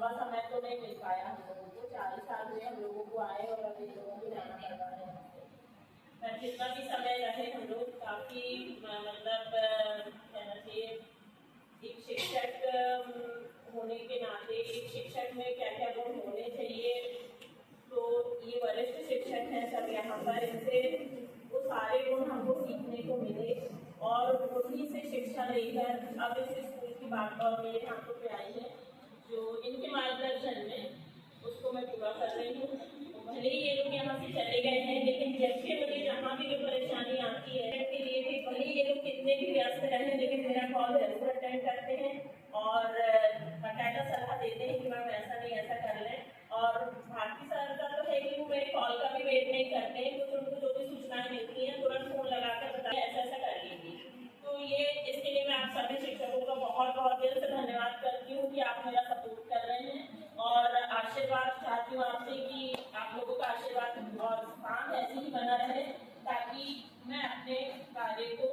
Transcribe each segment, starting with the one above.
लंबा समय तो नहीं मिल पाया हम लोगों को, 40 साल हुए हम लोगों को आए और अभी लोगों को जाना पड़ रहा है। पर जितना भी समय रहे हम लोग काफ़ी मतलब कहना चाहिए एक शिक्षक होने के नाते एक शिक्षक में क्या क्या गुण होने चाहिए, तो ये वरिष्ठ शिक्षक हैं सब यहाँ पर, इनसे वो सारे गुण हमको सीखने को मिले और उन्हीं से शिक्षा लेकर अब इस स्कूल की बात और मेरे हाथों पे आई है जो इनके मार्गदर्शन में उसको मैं पूरा कर रही हूँ। भले ही ये लोग यहाँ से चले गए हैं, लेकिन जब भी मुझे जहाँ भी कोई परेशानी आती है के लिए भी भले ही ये लोग कितने भी व्यस्त रहें, लेकिन मेरा कॉल जरूर अटेंड करते हैं और बाकायदा सलाह देते हैं कि मैम ऐसा नहीं ऐसा कर लें। और भारती सर का तो है कि वो मेरे कॉल का भी वेट नहीं करते हैं, कुछ उनको जो भी सूचनाएं मिलती हैं तुरंत फोन लगाकर बताएं ऐसा ऐसा कर लीजिए। तो ये इसके लिए मैं आप सभी शिक्षकों का बहुत बहुत दिल से धन्यवाद करती हूँ कि आप मेरा सपोर्ट कर रहे हैं और आशीर्वाद चाहती हूँ आपसे कि आप लोगों का आशीर्वाद और काम ऐसे ही बना रहे ताकि मैं अपने कार्य को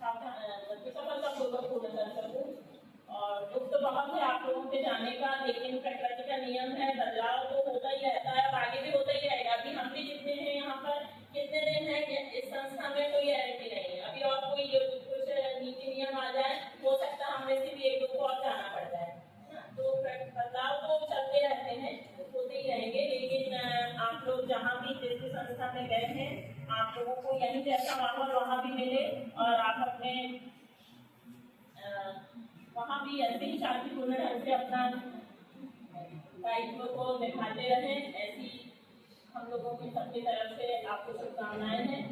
सफलतापूर्वक पूर्ण कर सकूँ। और दुख तो बहुत है आप लोगों के जाने का, लेकिन प्रकृति का नियम है, बदलाव तो होता ही रहता है और आगे भी होता ही रहेगा। अभी हम भी जितने हैं यहाँ पर कितने दिन हैं इस संस्था में कोई गारंटी नहीं है, अभी और कोई कुछ नीति नियम आ जाए, हो सकता है हमें से भी एक दो को और जाना पड़ जाए। तो बदलाव तो चलते रहते हैं, होते ही रहेंगे, लेकिन आप लोग जहाँ भी जिस भी संस्था में गए हैं आप लोगों को यही जैसा माहौल वहाँ भी मिले और आप अपने वहाँ भी ऐसे ही शांतिपूर्ण ढंग से अपना दायित्व को निभाते रहें। ऐसी हम लोगों की सबकी तरफ से आपको शुभकामनाएं हैं।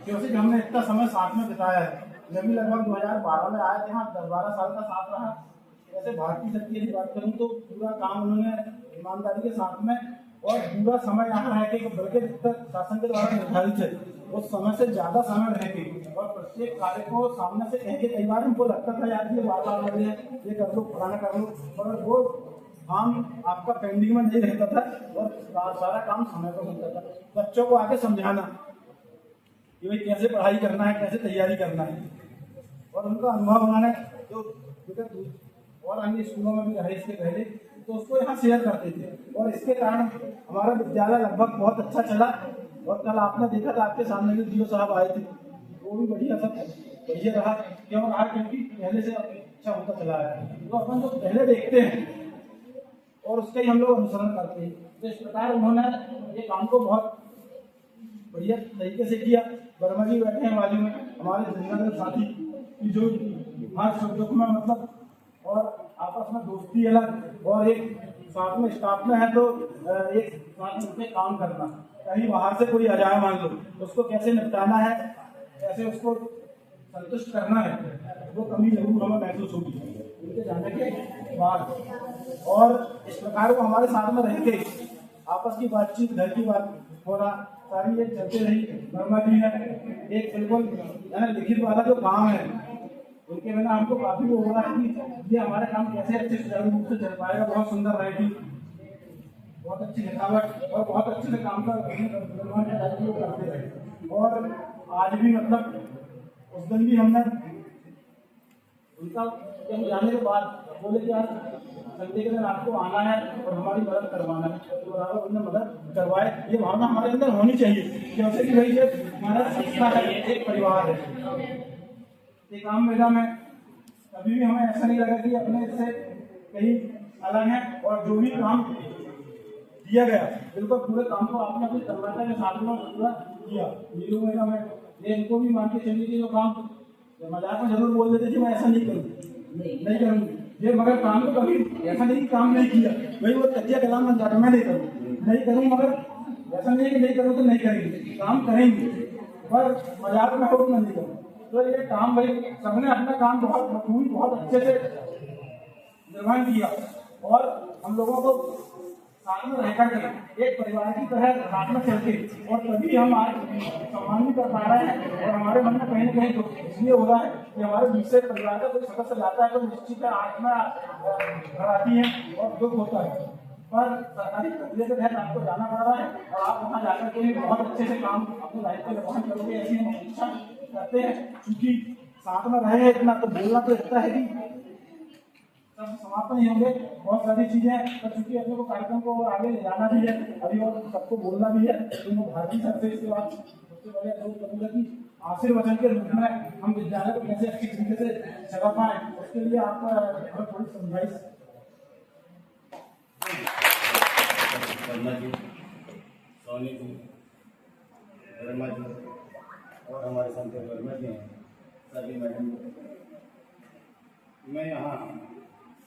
क्योंकि हमने इतना समय साथ में बिताया है, जब भी लगभग 2012 में आए थे, हाँ 10-12 साल का साथ रहा। वैसे भारतीय सत्य की बात करूँ तो पूरा काम उन्होंने ईमानदारी के साथ में और पूरा समय यहाँ रह के, बल्कि शासन के द्वारा निर्धारित है उस समय से ज्यादा समय रह के और प्रत्येक कार्य को सामने से कह के, कई बार हमको लगता था यार ये बार लगे ये कर लो फलाना कर लो, और वो काम आपका पेंडिंग में नहीं रहता था और सारा काम समय पर होता था। बच्चों को आगे समझाना कि भाई कैसे पढ़ाई करना है, कैसे तैयारी करना है, और उनका अनुभव उन्होंने जो और अन्य स्कूलों में भी रहे इसके पहले, तो उसको यहाँ शेयर करते थे और इसके कारण हमारा विद्यालय लगभग बहुत अच्छा चला। और कल आपने देखा था आपके सामने जो डीओ साहब आए थे, वो भी बढ़िया रहा, क्यों रहा, क्योंकि पहले से अच्छा होता चला है। तो अपन जो पहले देखते हैं और उसका ही हम लोग अनुसरण करते हैं, तो इस प्रकार उन्होंने ये काम को बहुत बढ़िया तरीके से किया। वर्मा जी बैठे हैं बाजू में, हमारे जिम्मेदार साथी की जो हर सुख में मतलब और आपस में दोस्ती अलग और एक साथ में स्टाफ में है तो एक साथ मिलकर काम करना। कहीं बाहर से कोई आ जाए मान लो, उसको कैसे निपटाना है, कैसे उसको संतुष्ट करना है, वो कमी जरूर हमें महसूस होगी उनके जाने के बाद। और इस प्रकार वो हमारे साथ में रह के आपस की बातचीत, घर की बात होना, सारी ये चलते रही। वर्मा जी है एक बिल्कुल लिखित वाला जो काम है, उनके बिना हमको काफी वो हो रहा है कि ये हमारे काम कैसे अच्छे सुचारू रूप से चल पाएगा। बहुत सुंदर राइटिंग, बहुत अच्छी लिखावट और बहुत अच्छे से काम का करते रहे। और आज भी मतलब उस दिन भी हमने उनका जाने के बाद बोले कि आज संडे के दिन आपको आना है और हमारी मदद करवाना है, तो बराबर उन्होंने मदद करवाए। ये भावना हमारे अंदर होनी चाहिए, क्योंकि कि भाई ये हमारा संस्था है, एक परिवार है। ये काम मेरा में कभी भी हमें ऐसा नहीं लगा कि अपने से कहीं अलग है, और जो भी काम दिया गया बिल्कुल पूरे काम को आपने अपनी तन्मयता के साथ में पूरा किया। नीलू मेरा में ये इनको भी मान के चलिए कि जो काम मजाक में जरूर बोल देते थे मैं ऐसा नहीं करूँगी ये, मगर काम तो कभी ऐसा नहीं काम नहीं किया। वही वो कच्चे कलाम बन जाता, मैं नहीं करूँ, मगर ऐसा नहीं है कि नहीं करूँ तो नहीं करेंगे, काम करेंगे, पर मजाक में हो तो नहीं करूँ। तो ये काम भाई सबने अपना काम बहुत बखूबी बहुत अच्छे से निर्वहन किया और हम लोगों को साथ में रहकर के एक परिवार की तरह साथ में चलते, और तभी हम आज सम्मान भी कर पा रहे हैं। और हमारे मन में कहीं ना कहीं दुख इसलिए हो रहा है कि हमारे बीच से परिवार का कोई सदस्य जाता है तो निश्चित है आत्मा भर आती है और दुख होता है। पर सरकारी प्रक्रिया के तहत आपको जाना पड़ रहा है और आप वहाँ जाकर के बहुत अच्छे से काम अपने दायित्व निर्वहन करोगे, ऐसी हम अपेक्षा करते हैं। क्योंकि साथ में रहे इतना तो बोलना तो इतना है कि सब समाप्त नहीं होंगे, बहुत सारी चीजें हैं, पर चूंकि अपने को कार्यक्रम को आगे ले जाना भी है अभी और सबको बोलना भी है, तो मैं भारतीय सर से इसके बाद सबसे पहले अनुरोध करूंगा कि आशीर्वचन के रूप में हम विद्यालय को कैसे अच्छी तरीके से चला पाए, उसके लिए आप थोड़ी समझाइश। शर्मा जी, सोनी जी, वर्मा जी और हमारे संतोष वर्मा जी हैं, सभी मैडम। मैं यहाँ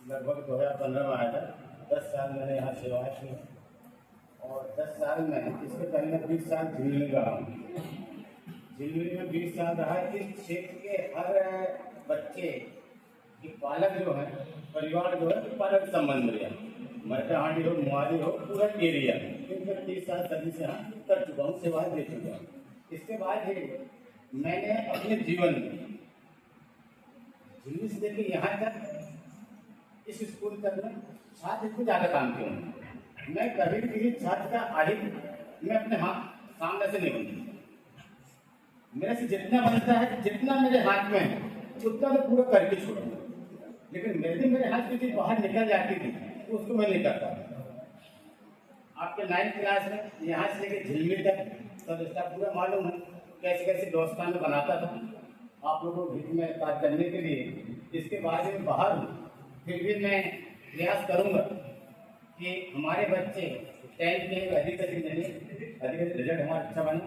लगभग 2015 में आया था। 10 साल मैंने यहाँ सेवाएं की और 10 साल में इसके पहले 20 साल झिल्ली रहा हूँ। झिल्ली में 20 साल रहा। इस क्षेत्र के हर बच्चे के पालक जो है, परिवार जो है, पालक संबंध में मरकाहांडी हो, मुहारी हो, पूरा एरिया इनका 30 साल सर्विस यहाँ कर चुका हूँ, सेवाएं दे चुका हूँ। इसके बाद मैंने अपने जीवन में झिल्ली से लेकर यहाँ तक इस स्कूल तक में छात्र को ज़्यादा काम किया हूँ। मैं कभी भी किसी छात्र का आहित मैं अपने हाथ सामने से नहीं बनती। मेरे से जितना बनता है, जितना मेरे हाथ में है उतना तो पूरा करके छोड़ूंगा। लेकिन मेरे हाथ की चीज बाहर निकल जाती थी उसको मैं नहीं करता। आपके 9th क्लास में यहाँ से लेकर झिल्ली तक सब स्टाफ पूरा मालूम है कैसे कैसे दोस्तान में बनाता था आप लोगों को हित में कार्य करने के लिए। इसके बाद में बाहर हूँ, फिर भी मैं प्रयास करूँगा कि हमारे बच्चे 10th के अधिक से अधिक रिजल्ट हमारा अच्छा बने।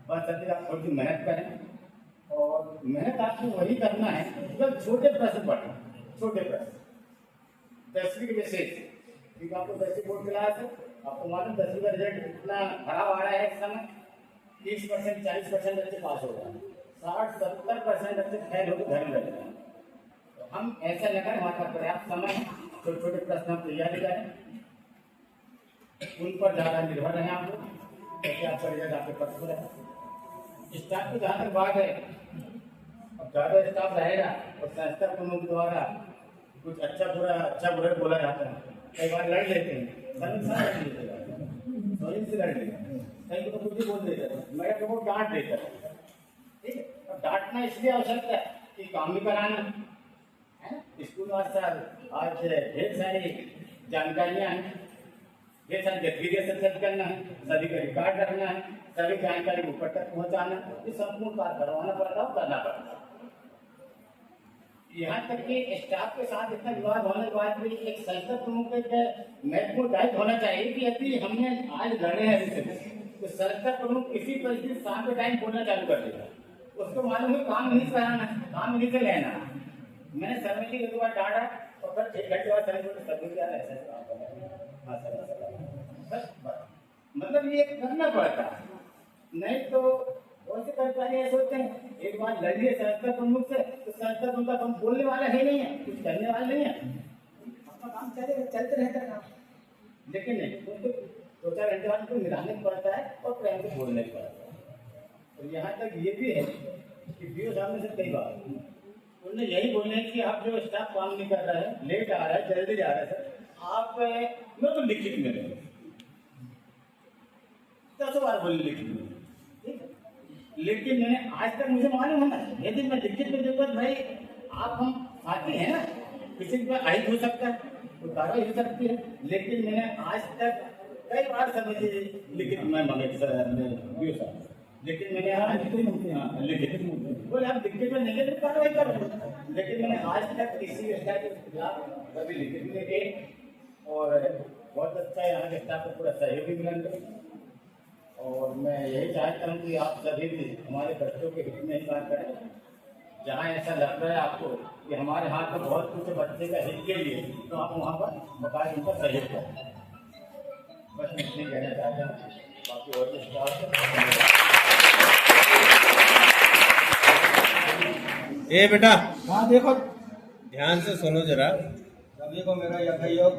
बस अभी आप थोड़ी मेहनत करें और मेहनत आपको वही करना है जब छोटे प्रश्न पढ़ें, छोटे प्रश्न 10वीं के विशेष, क्योंकि आपको 10वीं बोर्ड क्लास है, आपको मालूम 10वीं का रिजल्ट इतना खराब आ रहा है इस समय। 30% 40% बच्चे पास हो रहे हैं, 60-70% बच्चे फेल होकर घर में रह रहे हैं। तो हम ऐसा लगा हमारे पास पर्याप्त समय है, छोटे छोटे प्रश्न हम तैयारी करें, उन पर ज़्यादा निर्भर रहें आप लोग, कैसे आपका रिजल्ट आपके पास हो रहा है। स्टाफ की जहाँ तक बात है, अब ज़्यादा स्टाफ रहेगा और संस्था प्रमुख द्वारा कुछ अच्छा बुरा बोला जाता है, कई बार लड़ लेते हैं, सोनी से लड़ लेते हैं, कहीं तो कुछ भी बोल देते हैं, मैं को डांट देता हूँ। ठीक है, अब डांटना इसलिए आवश्यक है कि काम भी कराना है। स्कूल वास्ते आज ढेर सारी जानकारियाँ हैं, ढेर सारी गतिविधियाँ संचालित करना है, सभी का रिकॉर्ड रखना है, सभी जानकारी ऊपर तक पहुँचाना, ये संपूर्ण कार्य करवाना पड़ता है, करना पड़ता है। यहाँ तक कि स्टाफ के साथ इतना विवाद होने के बाद भी एक संस्था प्रमुख का महत्वपूर्ण दायित्व होना चाहिए कि यदि हमने आज लड़े हैं तो संस्था प्रमुख किसी परिस्थिति शाम के टाइम बोलना चालू कर देगा। उसको मालूम है काम नहीं कराना, काम नहीं से लेना। मैंने समिति के द्वारा डांटा और फिर 1 घंटे बाद सभी मतलब ये करना पड़ता है, नहीं तो बहुत से कर्मचारी ऐसे होते हैं एक बार लड़िए संस्था प्रमुख से तो संस्था प्रमुख हम बोलने वाला है नहीं है, कुछ करने वाला नहीं है, अपना काम चलते रहता है। लेकिन नहीं, उसको 2-4 घंटे बाद उनको निराने पड़ता है और प्रेम से बोलने पड़ता है। तो यहाँ तक ये भी है कि बीओ सामने से कई बार उन्होंने यही बोलने कि आप जो स्टाफ काम नहीं कर रहा है, लेट आ रहा है, जल्दी जा रहा है सर, आप मेरे को लिखित में लेंगे 10 बार बोले लिखित में। लेकिन मैंने आज तक मुझे मालूम है ना, यदि मैं लिखित में दूंगा भाई आप हम साथी हैं ना, किसी पर आहित हो सकता है तो कार्रवाई हो सकती है। लेकिन मैंने आज तक कई बार समझे लिखित में मांगे सर, लेकिन मैंने लिखित बोले आप लिखित में नहीं तो कार्रवाई करो। लेकिन मैंने आज तक किसी स्टाफ के खिलाफ कभी लिखित में गए और बहुत अच्छा यहाँ के स्टाफ को पूरा सहयोग भी मिला। और मैं यही चाहता हूँ कि आप सभी भी हमारे बच्चों के हित में ही बात करें। जहाँ ऐसा लग रहा है आपको कि हमारे हाथ में बहुत कुछ बच्चे का हित के लिए, तो आप वहाँ पर बकाया उनका सहयोग करें। बस मैं इतनी कहना चाहता हूँ, बाकी और ए बेटा, हाँ देखो ध्यान से सुनो जरा। सभी को मेरा यथायोग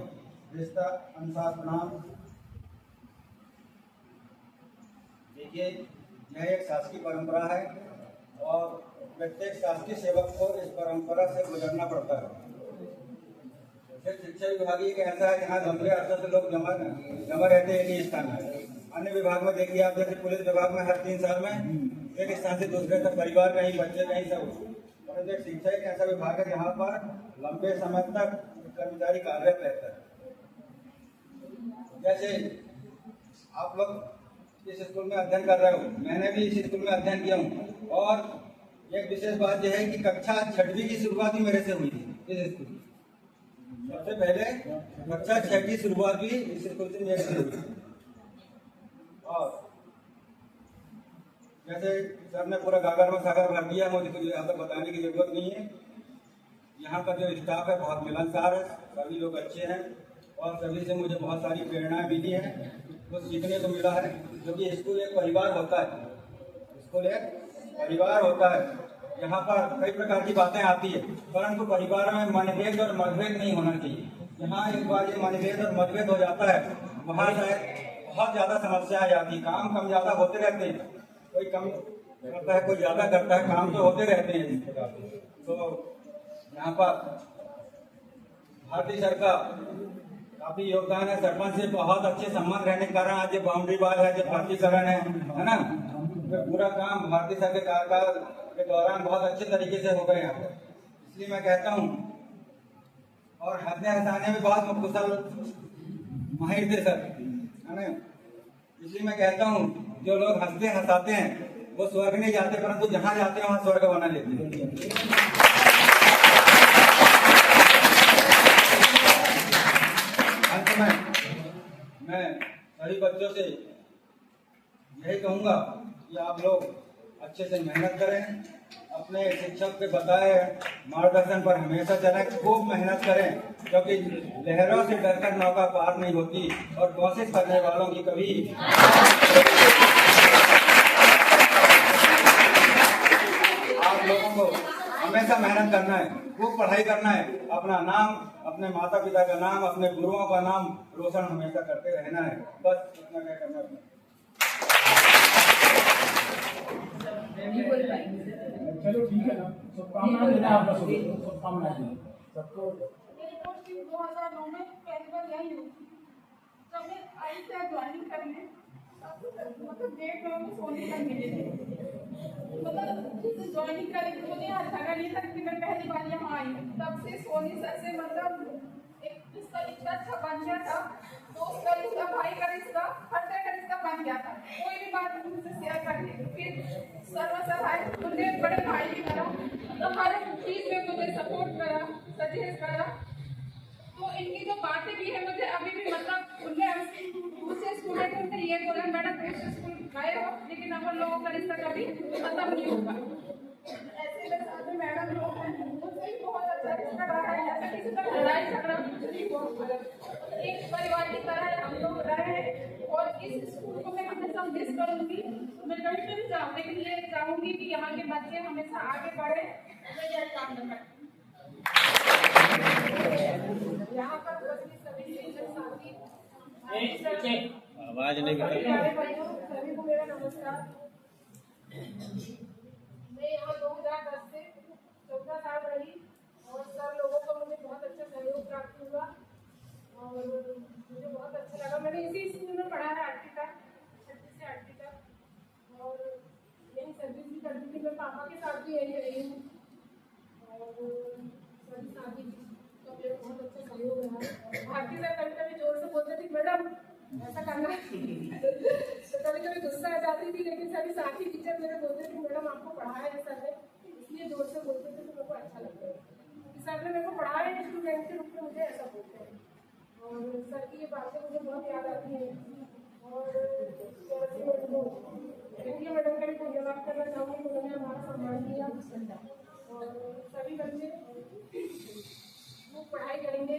रिश्ता अनुसार प्रणाम। देखिए, यह एक शासकीय परंपरा है और प्रत्येक शासकीय सेवक को इस परंपरा से गुजरना पड़ता है। एक शिक्षा विभाग एक ऐसा है जहाँ लंबे अरसे से लोग जमा रहते हैं एक ही स्थान में। अन्य विभाग में देखिए आप, जैसे पुलिस विभाग में हर 3 साल में एक स्थान से दूसरे तक परिवार कहीं बच्चे कहीं सब, परंतु एक शिक्षा एक ऐसा विभाग है जहाँ पर लंबे समय तक कर्मचारी कार्यरत रहता है। जैसे आप लोग इस स्कूल में अध्ययन कर रहे हो, मैंने भी इस स्कूल में अध्ययन किया हूँ, और एक विशेष बात यह है कि कक्षा 6वीं की शुरुआत भी मेरे से हुई थी इस स्कूल में। सबसे पहले कक्षा 6 की शुरुआत भी इस स्कूल से मेरे से हुई। और जैसे सर ने पूरा गागर में सागर भर दिया, मुझे कुछ यहाँ तक बताने की जरूरत नहीं है। यहाँ का जो स्टाफ है बहुत मिलनसार है, सभी लोग अच्छे हैं, और सभी से मुझे बहुत सारी प्रेरणाएं मिली हैं, कुछ सीखने को मिला है। क्योंकि स्कूल एक परिवार होता है, स्कूल एक परिवार होता है। यहाँ पर कई प्रकार की बातें आती है, परंतु परिवार में मनभेद और मतभेद नहीं होना चाहिए। यहाँ एक बार ये मनभेद और मतभेद हो जाता है, वहाँ शायद बहुत ज्यादा समस्या आ जाती है। काम कम ज्यादा होते रहते हैं, कोई कम करता है कोई ज्यादा करता है, काम तो होते रहते हैं इस प्रकार से। तो यहाँ पर भारतीय सर का काफी योगदान है। सरपंच से बहुत अच्छे संबंध रहने के कारण आज ये बाउंड्री वाल है, जो प्राधिकरण है ना, तो पूरा काम भारतीय सर के कार्यकाल के दौरान बहुत अच्छे तरीके से हो गए यहाँ पर। इसलिए मैं कहता हूँ, और हंसने हंसाने में बहुत कुशल माहिर थे सर, है ना। इसलिए मैं कहता हूँ, जो लोग हंसते हंसाते हैं वो स्वर्ग नहीं जाते, परंतु जहाँ जाते हैं वहाँ स्वर्ग बना लेते हैं। अंत में मैं सभी बच्चों से यही कहूँगा कि आप लोग अच्छे से मेहनत करें, अपने शिक्षक के बताए मार्गदर्शन पर हमेशा चलें, खूब मेहनत करें, क्योंकि लहरों से डरकर नौका पार नहीं होती, और कोशिश करने वालों की कभी आप लोगों को हमेशा मेहनत करना है, खूब पढ़ाई करना है, अपना नाम, अपने माता पिता का नाम, अपने गुरुओं का नाम रोशन हमेशा करते रहना है। बस इतना क्या करना है। चलो ठीक है ना, शुभकामनाएं देना आपका, शुभकामनाएं सबको। 2009 में पहली बार यही हुई थी, जब मैं आई थी ज्वाइनिंग करने, मतलब डेट में सोने का मिले थे, मतलब ज्वाइनिंग करी तो मुझे अच्छा नहीं था कि मैं पहली बार यहाँ आई। तब से सोनी सर से मतलब एक उसका इतना अच्छा बन गया था, दोस्त का रिश्ता, भाई का रिश्ता, हर तरह का रिश्ता बन गया था। कोई भी बात मुझसे शेयर करने की, फिर सर आए, उन्होंने बड़े भाई की तरह मतलब हर चीज में मुझे सपोर्ट करा, सजेस्ट करा। तो इनकी जो बातें भी है मुझे अभी भी मतलब उनने मुझसे स्टूडेंट ने ये बोला, मैडम दूसरे स्कूल गए हो लेकिन हम लोगों का रिश्ता कभी खत्म नहीं होगा। ऐसे मेरे साथ में मैडम लोग हैं, उनसे भी बहुत अच्छा रिश्ता रहा है, ऐसा किसी का लड़ाई झगड़ा नहीं हुआ, एक परिवार की तरह हम लोग रहे हैं। और इस स्कूल को मैं हमेशा मिस करूंगी, मैं कहीं पे भी जाऊँ, लेकिन ये चाहूंगी कि यहाँ के बच्चे हमेशा आगे बढ़े, मैं यही काम करना। यहाँ पर सभी शिक्षक साथी, आवाज नहीं सभी को मेरा नमस्कार। मैं यहाँ 2010 से 14 साल रही, और सर लोगों को मुझे बहुत अच्छा सहयोग प्राप्त हुआ, और मुझे बहुत अच्छा लगा। मैंने इसी स्कूल में पढ़ा है 8वीं तक, 6वीं से 8वीं तक, और यही सर्विस भी करती थी। मैं पापा के साथ भी यही रही हूँ, और सभी साथी का मेरा बहुत अच्छा सहयोग रहा। भारतीय सर कभी कभी जोर से बोलते थे, मैडम ऐसा करना तो कभी कभी गुस्सा आ जाती थी, लेकिन सभी साथी टीचर मेरे बोलते थे, मैडम आपको पढ़ाया है सर ने, इसलिए जोर से बोलते थे, तो मेरे को अच्छा लगता है। सर ने मेरे को पढ़ाया है, स्टूडेंट के रूप में मुझे ऐसा बोलते हैं, और सर की ये बातें मुझे बहुत याद आती हैं। और मैडम का भी धन्यवाद करना चाहूँगी, उन्होंने हमारा सम्मान किया, और सभी बच्चे वो पढ़ाई करेंगे,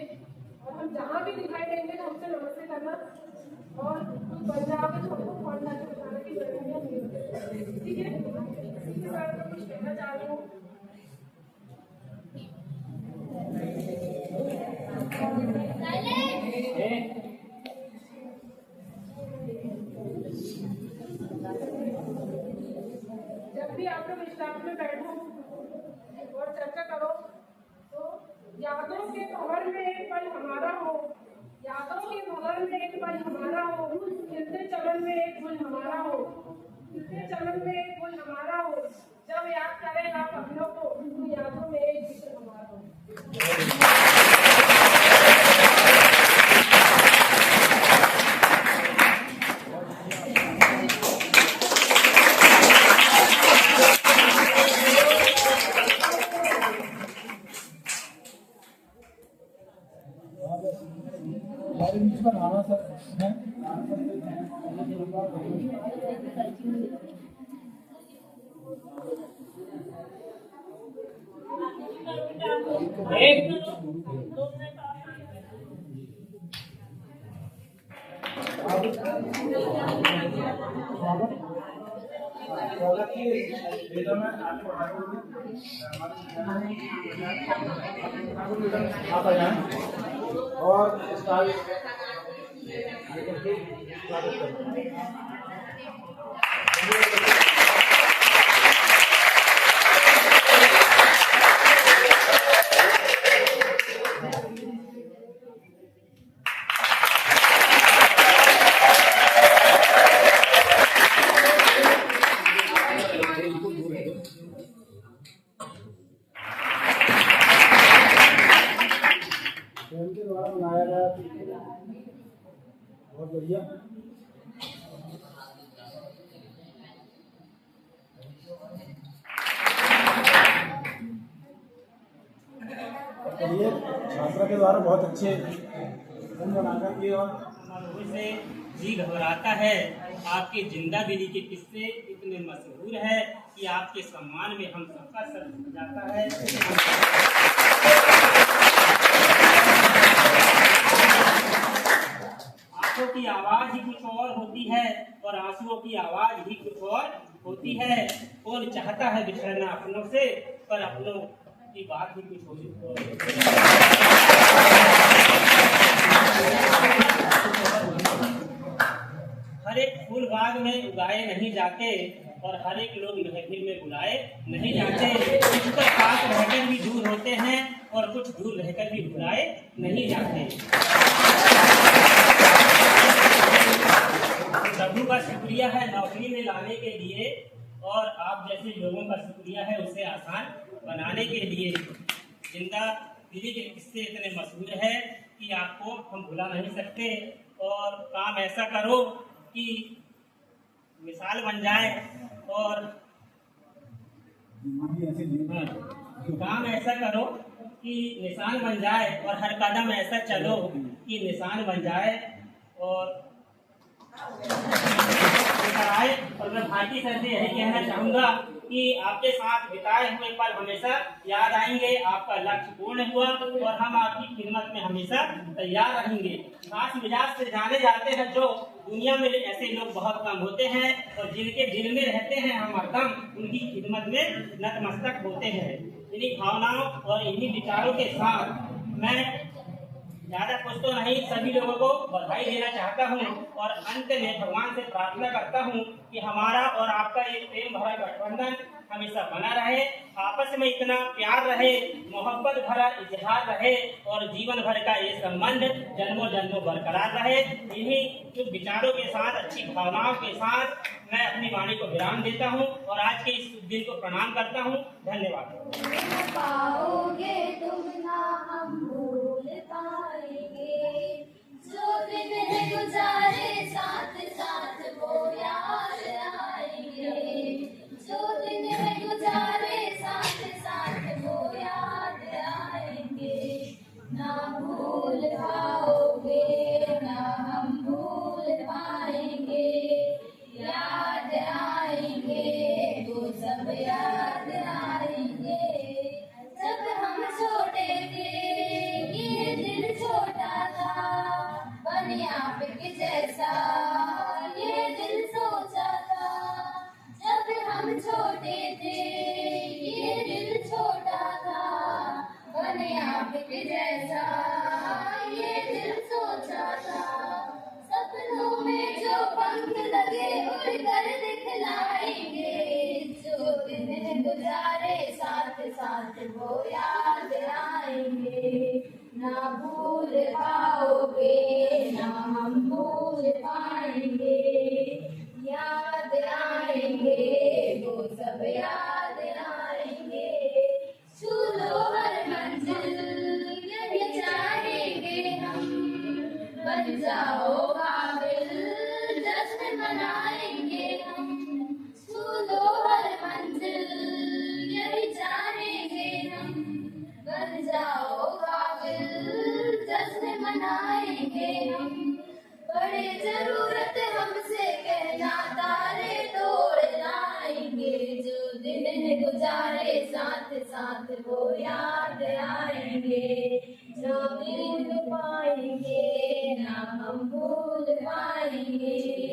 और हम जहाँ भी दिखाई देंगे तो हमसे नमस्ते करना, और पंजाब में हमको फोन करके बताना कि ठीक है। इसके साथ मैं कुछ कहना चाह रही हूँ। जब भी आप लोग स्टाफ में बैठो और चर्चा करो, तो यादों के भंवर में एक पल हमारा हो, यादों के भवन में एक पल हमारा हो, चलते चलन में एक पल हमारा हो, चलते चलन में एक पल हमारा हो, जब याद करेगा अपनों को तो यादों में एक जिक्र हमारा हो। हमारे बीच में राणा सर हैं। एक मिनट, 2 मिनट स्वागत की बेटा मैं आगे बढ़ा आप आ जाएं और स्टाइल लेकर के स्वागत करें। स्वयं के द्वारा बनाया गया बहुत बढ़िया। चलिए छात्रा के द्वारा बहुत अच्छे बनाकर के और से जी घबराता है। आपके जिंदा दिली के किस्से इतने मशहूर है कि आपके सम्मान में हम सबका सर झुक जाता है। आंखों की आवाज ही कुछ और होती है और आंसुओं की आवाज ही कुछ और होती है। कौन चाहता है बिछड़ना अपनों से, पर अपनों की बात ही कुछ होती है। हर एक फूल बाग में उगाए नहीं जाते और हर एक लोग महफिल में बुलाए नहीं जाते। कुछ तो पास रहकर भी दूर होते हैं और कुछ दूर रहकर भी बुलाए नहीं जाते। प्रभु का शुक्रिया है नौकरी में लाने के लिए और आप जैसे लोगों का शुक्रिया है उसे आसान बनाने के लिए। जिंदा दिली के किस्से इतने मशहूर है कि आपको हम भुला नहीं सकते। और काम ऐसा करो कि मिसाल बन जाए और काम ऐसा करो कि निशान बन जाए और हर कदम ऐसा चलो कि निशान बन जाए। और और मैं भारती सर से यही कहना चाहूँगा कि आपके साथ बिताए हुए पल हमेशा याद आएंगे। आपका लक्ष्य पूर्ण हुआ और हम आपकी खिदमत में हमेशा तैयार रहेंगे। खास मिजाज से जाने जाते हैं जो दुनिया में ऐसे लोग बहुत कम होते हैं और जिनके दिल में रहते हैं हम हरदम उनकी खिदमत में नतमस्तक होते हैं। इन्हीं भावनाओं और इन्हीं विचारों के साथ मैं ज्यादा कुछ तो नहीं सभी लोगों को बधाई देना चाहता हूँ और अंत में भगवान से प्रार्थना करता हूँ कि हमारा और आपका ये प्रेम भरा गठबंधन हमेशा बना रहे, आपस में इतना प्यार रहे, मोहब्बत भरा इजहार रहे और जीवन भर का ये संबंध जन्मों जन्मों बरकरार रहे। इन्हीं कुछ विचारों के साथ, अच्छी भावनाओं के साथ मैं अपनी वाणी को विराम देता हूँ और आज के इस दिन को प्रणाम करता हूँ। धन्यवाद। पाओगे तुम ना हम भूल पाएंगे, जो दिन है गुजारे साथ साथ वो याद आएंगे, जो दिन है गुजारे साथ साथ वो याद आएंगे। ना भूल पाओगे ना हम भूल पाएंगे, याद आएंगे वो सब याद आएंगे। जब हम छोटे थे ये दिल छोटा था, बन आपके जैसा ये दिल सोचा था। जब हम छोटे थे ये दिल छोटा था, बन आपके जैसा ये दिल सोचा था। सपनों में जो पंख लगे उड़कर दिखलाएंगे, जो दिन गुजारे साथ साथ वो याद आएंगे। ना भूल लाएंगे हम। बड़े जरूरत हमसे कहना तारे तोड़ लाएंगे। जो दिन है गुजारे साथ साथ वो याद आएंगे। जो दिन पाएंगे ना हम भूल पाएंगे।